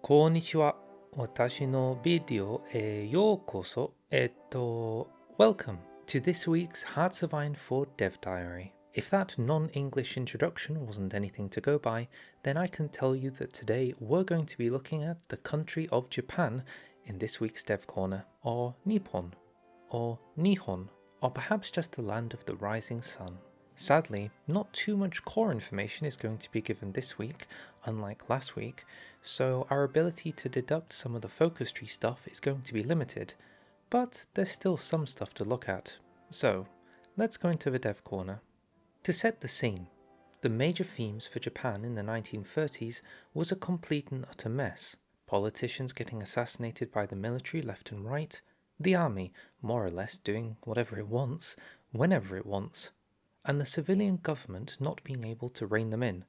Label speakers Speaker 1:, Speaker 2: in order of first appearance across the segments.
Speaker 1: こんにちは。私のビデオへようこそ。Welcome to this week's Hearts of Iron 4 Dev Diary. If that non-English introduction wasn't anything to go by, then I can tell you that today we're going to be looking at the country of Japan in this week's Dev Corner, or Nippon, or Nihon, or perhaps just the land of the rising sun. Sadly, not too much core information is going to be given this week, unlike last week, so our ability to deduct some of the focus tree stuff is going to be limited, but there's still some stuff to look at. So, let's go into the dev corner. To set the scene, the major themes for Japan in the 1930s was a complete and utter mess. Politicians getting assassinated by the military left and right, the army more or less doing whatever it wants, whenever it wants, and the civilian government not being able to rein them in.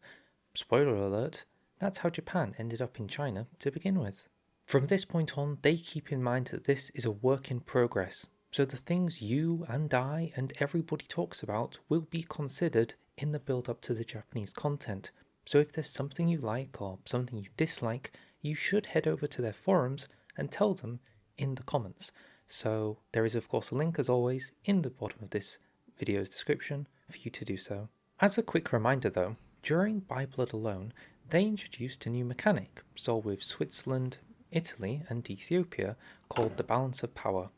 Speaker 1: Spoiler alert, that's how Japan ended up in China to begin with. From this point on, they keep in mind that this is a work in progress, so the things you and I and everybody talks about will be considered in the build up to the Japanese content. So if there's something you like or something you dislike, you should head over to their forums and tell them in the comments. So there is of course a link, as always, in the bottom of this video's description for you to do so. As a quick reminder though, during By Blood alone, they introduced a new mechanic, solved with Switzerland, Italy and Ethiopia, called the balance of power.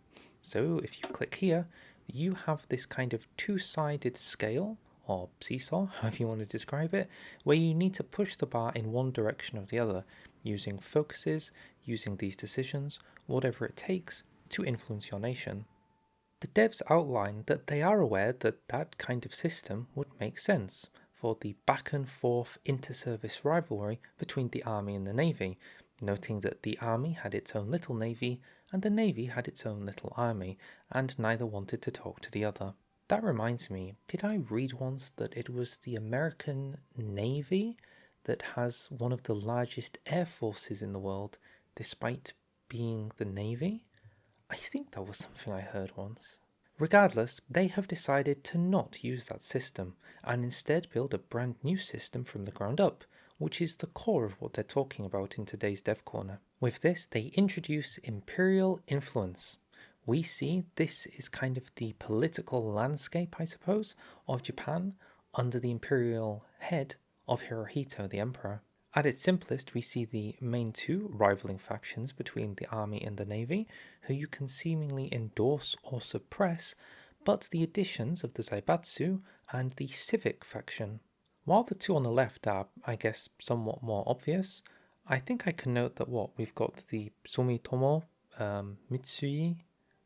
Speaker 1: So if you click here, you have this kind of two-sided scale, or seesaw, however you want to describe it, where you need to push the bar in one direction or the other, using focuses, using these decisions, whatever it takes to influence your nation. The devs outline that they are aware that that kind of system would make sense for the back and forth inter-service rivalry between the army and the navy, noting that the army had its own little navy and the navy had its own little army, and neither wanted to talk to the other. That reminds me, did I read once that it was the American Navy that has one of the largest air forces in the world, despite being the navy? I think that was something I heard once. Regardless, they have decided to not use that system and instead build a brand new system from the ground up, which is the core of what they're talking about in today's Dev Corner. With this, they introduce imperial influence. We see this is kind of the political landscape, I suppose, of Japan under the imperial head of Hirohito, the emperor. At its simplest, we see the main two rivaling factions between the army and the navy, who you can seemingly endorse or suppress, but the additions of the Zaibatsu and the civic faction. While the two on the left are, I guess, somewhat more obvious, I think I can note that we've got the Sumitomo, Mitsui,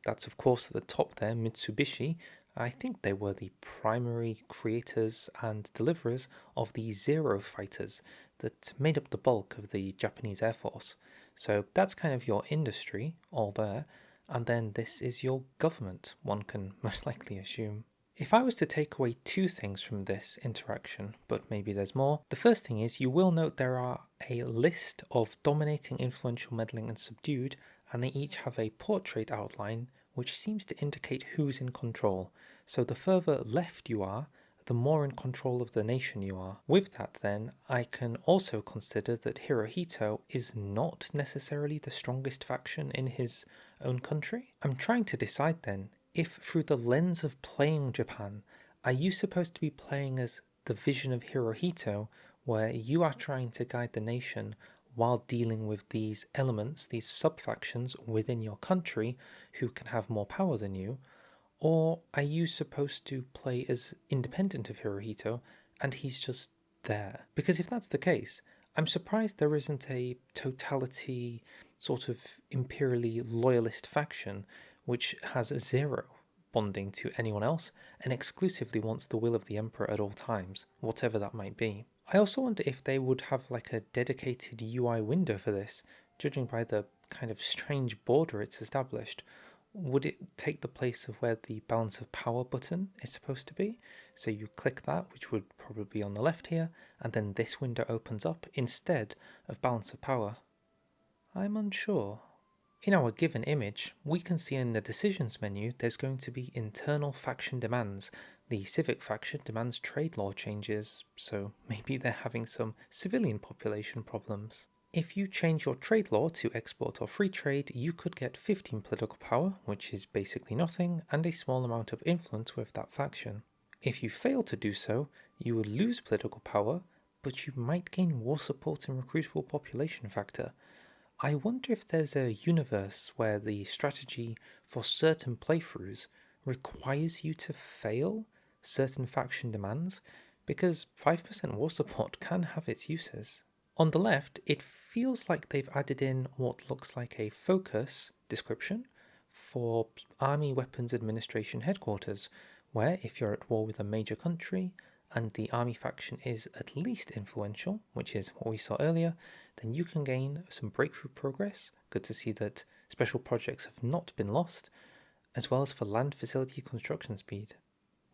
Speaker 1: that's of course at the top there, Mitsubishi. I think they were the primary creators and deliverers of the Zero fighters that made up the bulk of the Japanese Air Force. So that's kind of your industry all there, and then this is your government, one can most likely assume. If I was to take away two things from this interaction, but maybe there's more, the first thing is you will note there are a list of dominating, influential, meddling and subdued, and they each have a portrait outline which seems to indicate who's in control. So the further left you are, the more in control of the nation you are. With that then, I can also consider that Hirohito is not necessarily the strongest faction in his own country. I'm trying to decide then, if through the lens of playing Japan, are you supposed to be playing as the vision of Hirohito, where you are trying to guide the nation while dealing with these elements, these sub-factions within your country who can have more power than you? Or are you supposed to play as independent of Hirohito and he's just there? Because if that's the case, I'm surprised there isn't a totality sort of imperially loyalist faction which has zero bonding to anyone else and exclusively wants the will of the emperor at all times, whatever that might be. I also wonder if they would have like a dedicated UI window for this, judging by the kind of strange border it's established. Would it take the place of where the balance of power button is supposed to be? So you click that, which would probably be on the left here, and then this window opens up instead of balance of power. I'm unsure. In our given image, we can see in the decisions menu there's going to be internal faction demands. The civic faction demands trade law changes, so maybe they're having some civilian population problems. If you change your trade law to export or free trade, you could get 15 political power, which is basically nothing, and a small amount of influence with that faction. If you fail to do so, you will lose political power, but you might gain war support and recruitable population factor. I wonder if there's a universe where the strategy for certain playthroughs requires you to fail certain faction demands, because 5% war support can have its uses. On the left, it feels like they've added in what looks like a focus description for Army Weapons Administration headquarters, where if you're at war with a major country and the army faction is at least influential, which is what we saw earlier, then you can gain some breakthrough progress. Good to see that special projects have not been lost, as well as for land facility construction speed.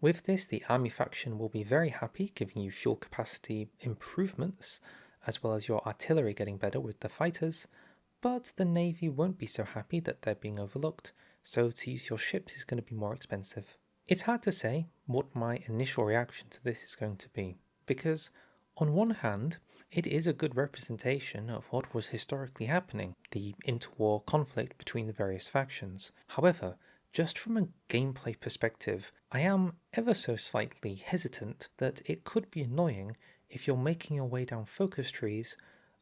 Speaker 1: With this, the army faction will be very happy, giving you fuel capacity improvements, as well as your artillery getting better with the fighters, but the navy won't be so happy that they're being overlooked, so to use your ships is going to be more expensive. It's hard to say what my initial reaction to this is going to be, because on one hand, it is a good representation of what was historically happening, the interwar conflict between the various factions. However, just from a gameplay perspective, I am ever so slightly hesitant that it could be annoying if you're making your way down focus trees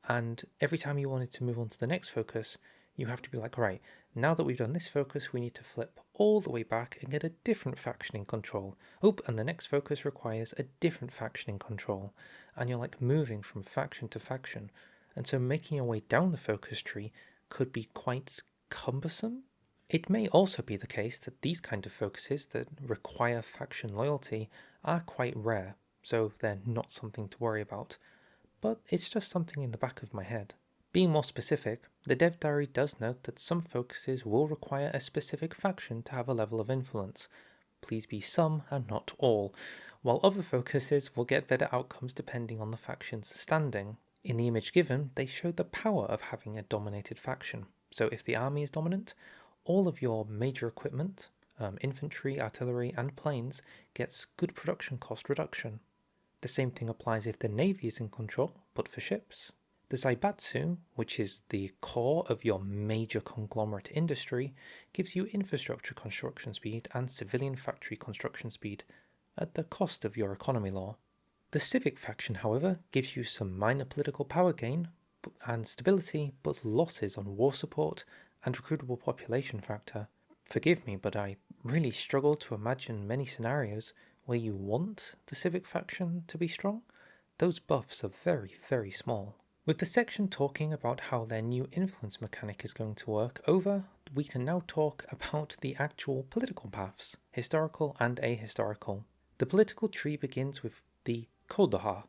Speaker 1: and every time you wanted to move on to the next focus, you have to be like, right, now that we've done this focus, we need to flip all the way back and get a different faction in control. Oh, and the next focus requires a different faction in control. And you're like moving from faction to faction. And so making your way down the focus tree could be quite cumbersome. It may also be the case that these kind of focuses that require faction loyalty are quite rare, so they're not something to worry about. But it's just something in the back of my head. Being more specific, the dev diary does note that some focuses will require a specific faction to have a level of influence. Please be some and not all, while other focuses will get better outcomes depending on the faction's standing. In the image given, they show the power of having a dominated faction. So if the army is dominant, all of your major equipment, infantry, artillery and planes, gets good production cost reduction. The same thing applies if the navy is in control, but for ships. The Zaibatsu, which is the core of your major conglomerate industry, gives you infrastructure construction speed and civilian factory construction speed at the cost of your economy law. The civic faction, however, gives you some minor political power gain and stability, but losses on war support and recruitable population factor. Forgive me, but I really struggle to imagine many scenarios where you want the civic faction to be strong. Those buffs are very, very small. With the section talking about how their new influence mechanic is going to work over, we can now talk about the actual political paths, historical and ahistorical. The political tree begins with the Kodoha,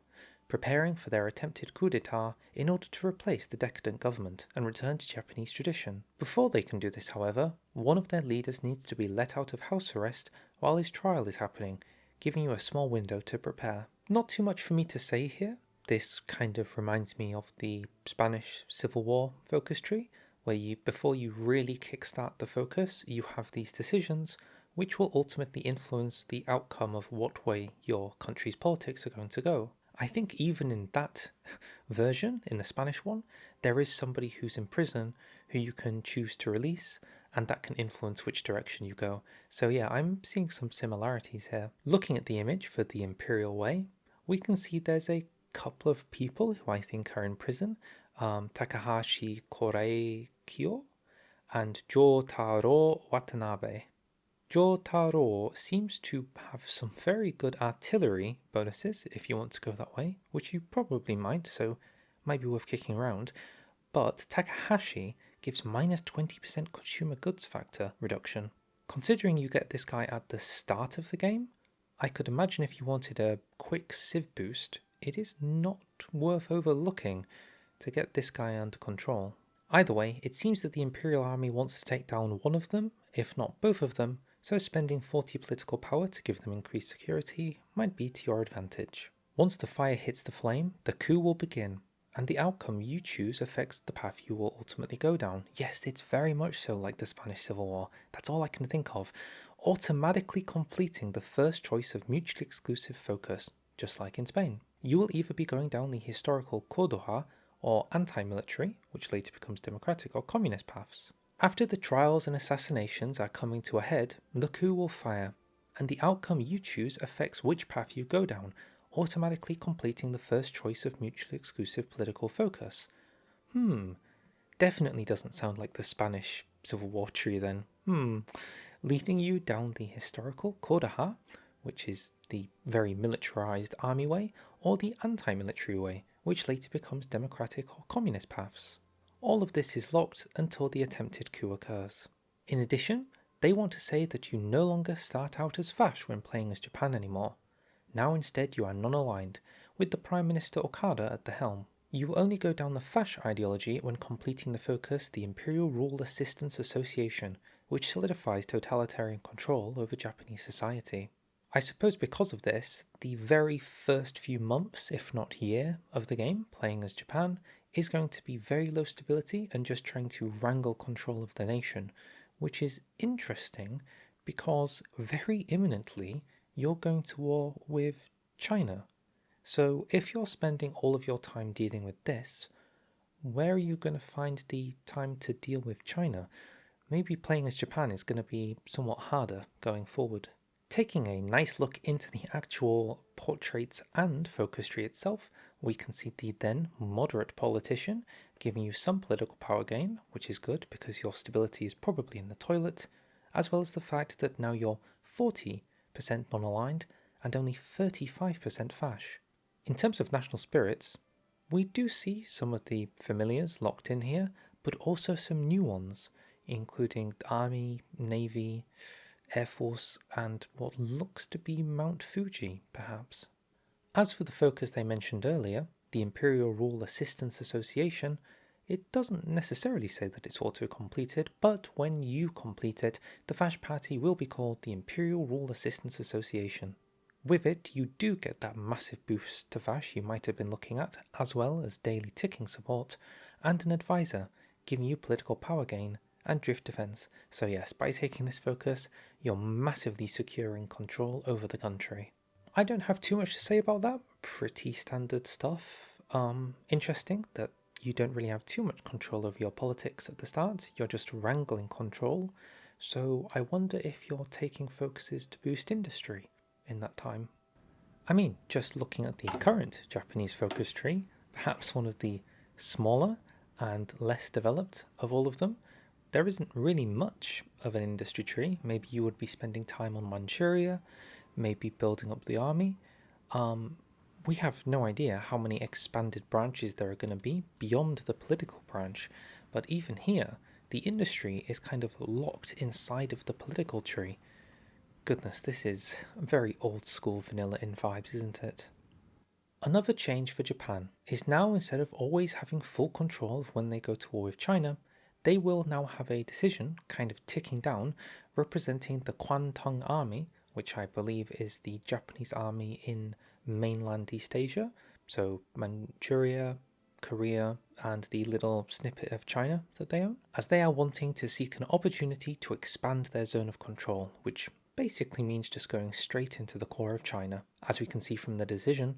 Speaker 1: preparing for their attempted coup d'etat in order to replace the decadent government and return to Japanese tradition. Before they can do this, however, one of their leaders needs to be let out of house arrest while his trial is happening, giving you a small window to prepare. Not too much for me to say here. This kind of reminds me of the Spanish Civil War focus tree, where before you really kickstart the focus, you have these decisions which will ultimately influence the outcome of what way your country's politics are going to go. I think even in that version, in the Spanish one, there is somebody who's in prison who you can choose to release, and that can influence which direction you go. So yeah, I'm seeing some similarities here. Looking at the image for the Imperial Way, we can see there's a couple of people who I think are in prison, Takahashi Koreikyo and Jotaro Watanabe. Jotaro seems to have some very good artillery bonuses, if you want to go that way, which you probably might, so might be worth kicking around. But Takahashi gives minus 20% consumer goods factor reduction. Considering you get this guy at the start of the game, I could imagine if you wanted a quick civ boost, it is not worth overlooking to get this guy under control. Either way, it seems that the Imperial Army wants to take down one of them, if not both of them, so spending 40 political power to give them increased security might be to your advantage. Once the fire hits the flame, the coup will begin, and the outcome you choose affects the path you will ultimately go down. Yes, it's very much so like the Spanish Civil War. That's all I can think of. Automatically completing the first choice of mutually exclusive focus, just like in Spain. You will either be going down the historical Kodoha or anti-military, which later becomes democratic or communist paths. After the trials and assassinations are coming to a head, the coup will fire, and the outcome you choose affects which path you go down, automatically completing the first choice of mutually exclusive political focus. Definitely doesn't sound like the Spanish Civil War tree then. Leading you down the historical Cordoha, which is the very militarized army way, or the anti-military way, which later becomes democratic or communist paths. All of this is locked until the attempted coup occurs. In addition, they want to say that you no longer start out as Fash when playing as Japan anymore. Now instead you are non-aligned, with the Prime Minister Okada at the helm. You only go down the Fash ideology when completing the focus the Imperial Rule Assistance Association, which solidifies totalitarian control over Japanese society. I suppose because of this, the very first few months, if not year, of the game, playing as Japan, is going to be very low stability and just trying to wrangle control of the nation, which is interesting because very imminently you're going to war with China. So if you're spending all of your time dealing with this, where are you going to find the time to deal with China? Maybe playing as Japan is going to be somewhat harder going forward. Taking a nice look into the actual portraits and focus tree itself, we can see the then moderate politician giving you some political power gain, which is good because your stability is probably in the toilet, as well as the fact that now you're 40% non-aligned and only 35% Fash. In terms of national spirits, we do see some of the familiars locked in here, but also some new ones, including the Army, Navy, Air Force, and what looks to be Mount Fuji, perhaps. As for the focus they mentioned earlier, the Imperial Rule Assistance Association, it doesn't necessarily say that it's auto-completed, but when you complete it, the Fash Party will be called the Imperial Rule Assistance Association. With it, you do get that massive boost to Fash you might have been looking at, as well as daily ticking support, and an advisor, giving you political power gain and drift defense. So yes, by taking this focus, you're massively securing control over the country. I don't have too much to say about that. Pretty standard stuff. Interesting that you don't really have too much control over your politics at the start. You're just wrangling control. So I wonder if you're taking focuses to boost industry in that time. I mean, just looking at the current Japanese focus tree, perhaps one of the smaller and less developed of all of them, there isn't really much of an industry tree. Maybe you would be spending time on Manchuria, maybe building up the army. We have no idea how many expanded branches there are going to be beyond the political branch, but even here, the industry is kind of locked inside of the political tree. Goodness, this is very old school vanilla in vibes, isn't it? Another change for Japan is now instead of always having full control of when they go to war with China, they will now have a decision kind of ticking down representing the Kwantung Army, which I believe is the Japanese army in mainland East Asia, so Manchuria, Korea, and the little snippet of China that they own, as they are wanting to seek an opportunity to expand their zone of control, which basically means just going straight into the core of China. As we can see from the decision,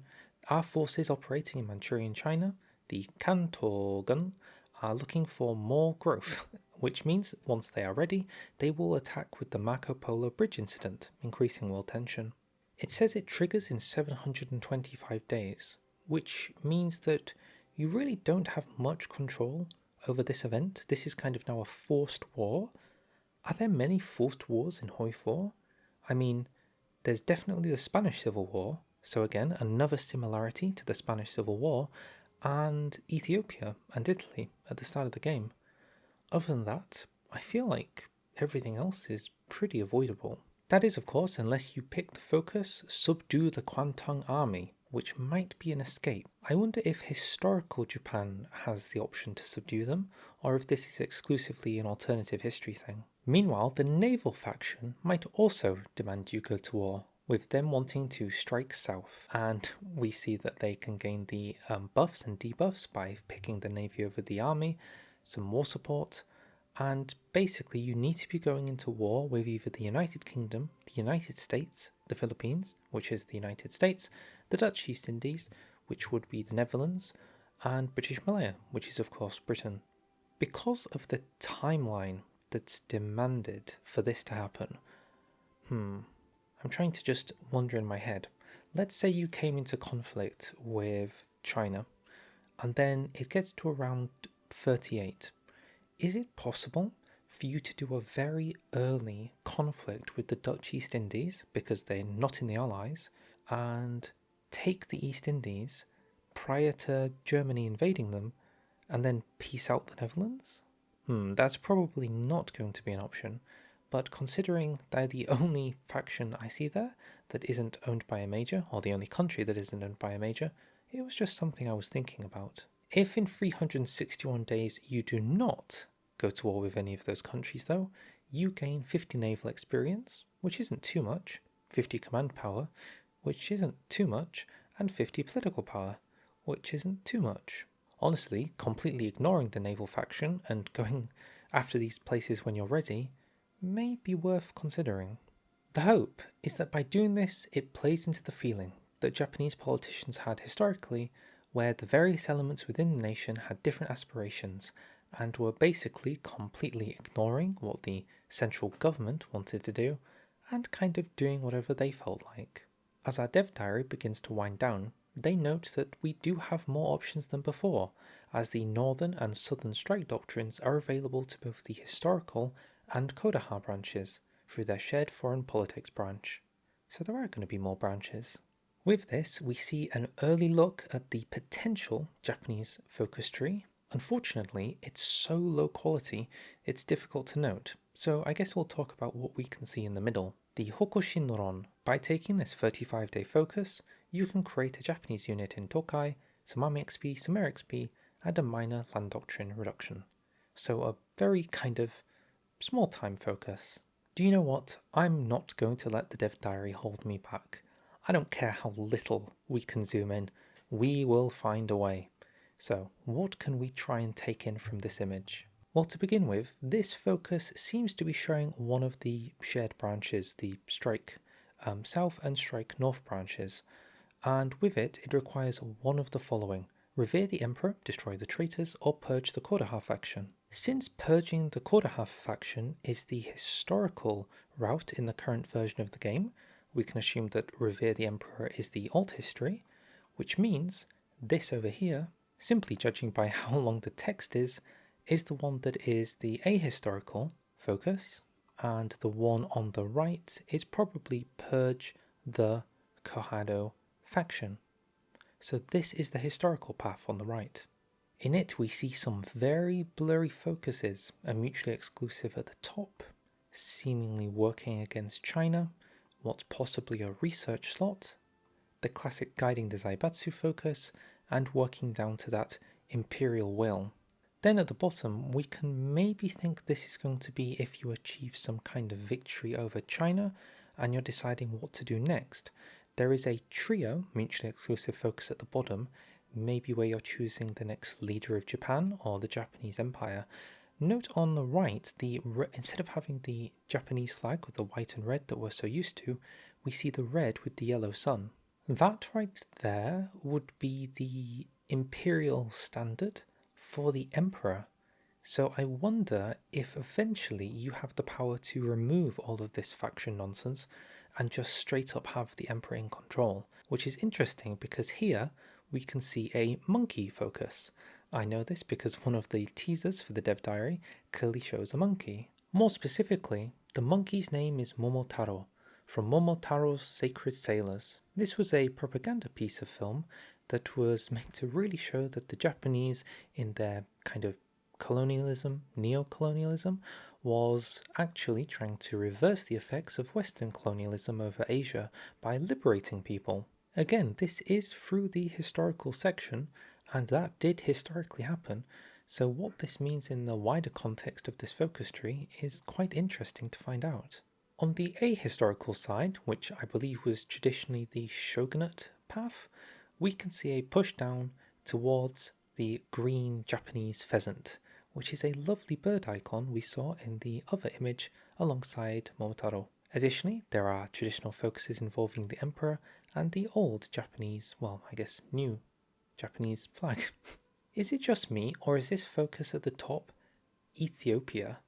Speaker 1: our forces operating in Manchurian China, the Kantogun, are looking for more growth, which means once they are ready, they will attack with the Marco Polo Bridge incident, increasing world tension. It says it triggers in 725 days, which means that you really don't have much control over this event. This is kind of now a forced war. Are there many forced wars in Hoi 4? I mean, there's definitely the Spanish Civil War, so again, another similarity to the Spanish Civil War, and Ethiopia and Italy at the start of the game. Other than that, I feel like everything else is pretty avoidable. That is, of course, unless you pick the focus, subdue the Kwantung army, which might be an escape. I wonder if historical Japan has the option to subdue them, or if this is exclusively an alternative history thing. Meanwhile, the naval faction might also demand you go to war, with them wanting to strike south, and we see that they can gain the buffs and debuffs by picking the navy over the army, some war support, and basically you need to be going into war with either the United Kingdom, the United States, the Philippines, which is the United States, the Dutch East Indies, which would be the Netherlands, and British Malaya, which is of course Britain. Because of the timeline that's demanded for this to happen, I'm trying to just wonder in my head. Let's say you came into conflict with China, and then it gets to around 38. Is it possible for you to do a very early conflict with the Dutch East Indies, because they're not in the Allies, and take the East Indies prior to Germany invading them, and then peace out the Netherlands? That's probably not going to be an option, but considering they're the only faction I see there that isn't owned by a major, or the only country that isn't owned by a major, it was just something I was thinking about. If in 361 days you do not go to war with any of those countries though, you gain 50 naval experience, which isn't too much, 50 command power, which isn't too much, and 50 political power, which isn't too much. Honestly, completely ignoring the naval faction and going after these places when you're ready may be worth considering. The hope is that by doing this, it plays into the feeling that Japanese politicians had historically, where the various elements within the nation had different aspirations and were basically completely ignoring what the central government wanted to do and kind of doing whatever they felt like. As our dev diary begins to wind down, they note that we do have more options than before, as the Northern and Southern strike doctrines are available to both the historical and Kodaha branches through their shared foreign politics branch. So there are going to be more branches. With this, we see an early look at the potential Japanese focus tree. Unfortunately, it's so low quality, it's difficult to note. So I guess we'll talk about what we can see in the middle. The Hokoshin Noron. By taking this 35-day focus, you can create a Japanese unit in Tokai, some army XP, some air XP, and a minor land doctrine reduction. So a very kind of small time focus. Do you know what? I'm not going to let the dev diary hold me back. I don't care how little we can zoom in, we will find a way. So what can we try and take in from this image? Well, to begin with, this focus seems to be showing one of the shared branches, the Strike South and Strike North branches, and with it, it requires one of the following: revere the Emperor, destroy the traitors, or purge the Kodaha faction. Since purging the Kodaha faction is the historical route in the current version of the game, we can assume that revere the Emperor is the alt history, which means this over here, simply judging by how long the text is the one that is the ahistorical focus, and the one on the right is probably purge the Kohado faction. So this is the historical path on the right. In it we see some very blurry focuses, a mutually exclusive at the top, seemingly working against China, what's possibly a research slot, the classic guiding the Zaibatsu focus, and working down to that imperial will. Then at the bottom, we can maybe think this is going to be if you achieve some kind of victory over China and you're deciding what to do next. There is a trio mutually exclusive focus at the bottom, maybe where you're choosing the next leader of Japan or the Japanese Empire. Note on the right, instead of having the Japanese flag with the white and red that we're so used to, we see the red with the yellow sun. That right there would be the imperial standard for the Emperor. So I wonder if eventually you have the power to remove all of this faction nonsense and just straight up have the Emperor in control, which is interesting because here we can see a monkey focus. I know this because one of the teasers for the dev diary clearly shows a monkey. More specifically, the monkey's name is Momotaro, from Momotaro's Sacred Sailors. This was a propaganda piece of film that was meant to really show that the Japanese, in their kind of colonialism, neo-colonialism, was actually trying to reverse the effects of Western colonialism over Asia by liberating people. Again, this is through the historical section, and that did historically happen, so what this means in the wider context of this focus tree is quite interesting to find out. On the ahistorical side, which I believe was traditionally the shogunate path, we can see a push down towards the green Japanese pheasant, which is a lovely bird icon we saw in the other image alongside Momotaro. Additionally, there are traditional focuses involving the Emperor and the old Japanese, well, I guess new Japanese flag. Is it just me, or is this focus at the top Ethiopia?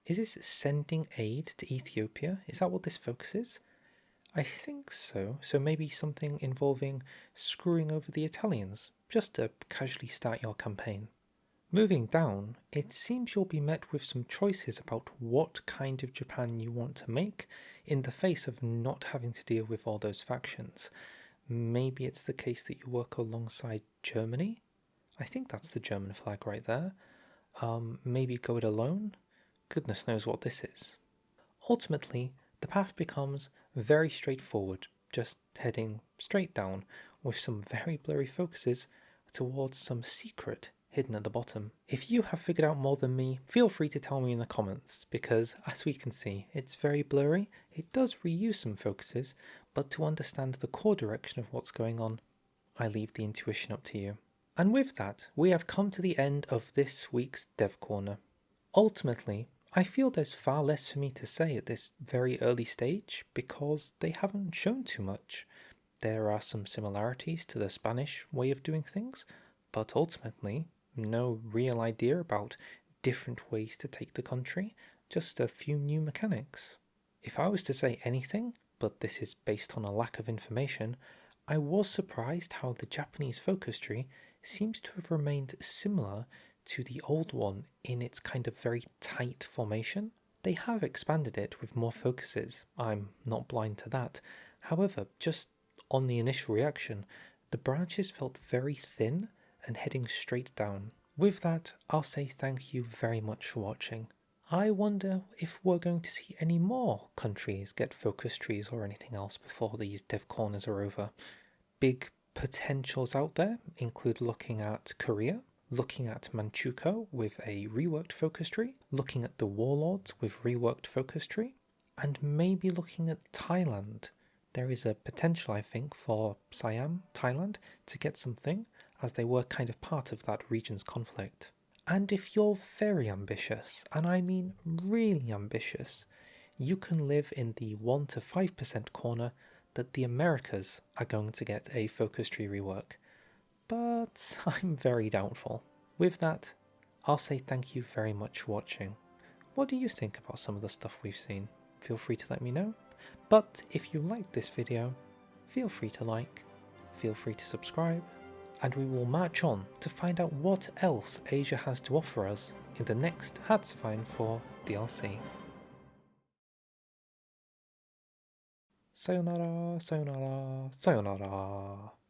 Speaker 1: Is this sending aid to Ethiopia? Is that what this focus is? I think so. So maybe something involving screwing over the Italians, just to casually start your campaign. Moving down, it seems you'll be met with some choices about what kind of Japan you want to make in the face of not having to deal with all those factions. Maybe it's the case that you work alongside Germany. I think that's the German flag right there. Maybe go it alone. Goodness knows what this is. Ultimately, the path becomes very straightforward, just heading straight down with some very blurry focuses towards some secret hidden at the bottom. If you have figured out more than me, feel free to tell me in the comments, because as we can see, it's very blurry. It does reuse some focuses, but to understand the core direction of what's going on, I leave the intuition up to you. And with that, we have come to the end of this week's Dev Corner. Ultimately, I feel there's far less for me to say at this very early stage because they haven't shown too much. There are some similarities to the Spanish way of doing things, but ultimately, no real idea about different ways to take the country, just a few new mechanics. If I was to say anything, but this is based on a lack of information, I was surprised how the Japanese focus tree seems to have remained similar to the old one in its kind of very tight formation. They have expanded it with more focuses, I'm not blind to that. However, just on the initial reaction, the branches felt very thin and heading straight down. With that, I'll say thank you very much for watching. I wonder if we're going to see any more countries get focus trees or anything else before these dev corners are over. Big potentials out there include looking at Korea, looking at Manchukuo with a reworked focus tree, looking at the Warlords with reworked focus tree, and maybe looking at Thailand. There is a potential, I think, for Siam, Thailand, to get something, as they were kind of part of that region's conflict. And if you're very ambitious, and I mean really ambitious, you can live in the 1 to 5% corner that the Americas are going to get a focus tree rework. But I'm very doubtful. With that, I'll say thank you very much for watching. What do you think about some of the stuff we've seen? Feel free to let me know. But if you liked this video, feel free to like, feel free to subscribe, and we will march on to find out what else Asia has to offer us in the next Hearts-of-Iron 4 DLC. Sayonara, sayonara, sayonara.